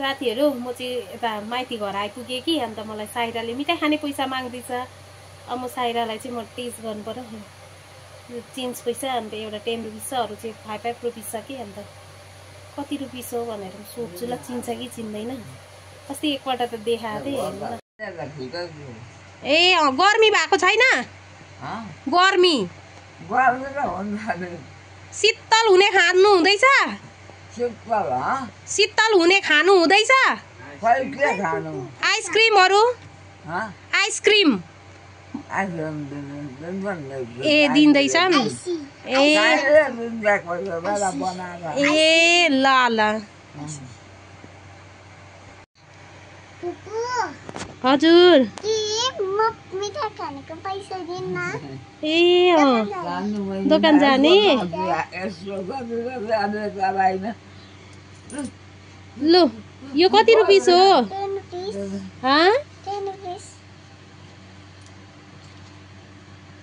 साथीहरु म चाहिँ यता माइती घर आइपुगे कि अन्त मलाई साइराले मिठाई खाने पैसा माग्दैछ। अब म साइरालाई चाहिँ म टेस्ट गर्नु पर्यो। चेन्ज पैसा अन्त एउटा 10 रुपैयाँ छ, अरु चाहिँ 5 रुपैयाँ छ कि अन्त कति रुपैयाँ हो भनेर सोध्छु ल, चिन्छ कि चिन्दैन। अस्ति एकपल्ट त देखाएको थिएँ हेर्नु न। ए गर्मी भएको छैन? गर्मी शीतल हुने खानु हुँदैछ? शीतल हुने खानु हुँदैछ? आइसक्रिमहरु? आइसक्रिम ए दिँदैछन्? ए ल ल। हजुर मिठाई खानेको पैसा दिन्न। ए दोकान जाने? लु यो कति रुपैयाँ हो? 10 रुपैयाँ।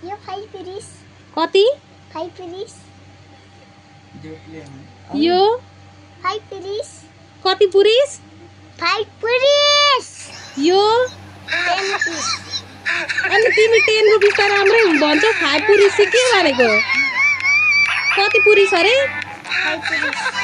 यो 5 रुपैयाँ। कति? 5 रुपैयाँ। यो 5 रुपैयाँ। कति पुरिस? 5 रुपैयाँ। यो 10 रुपैयाँ। अनि तिमी 10 रुपैयाँ त राम्रै भन्छौ, 5 पुरिस चाहिँ के भनेको? कति पुरिस अरे? 5 रुपैयाँ।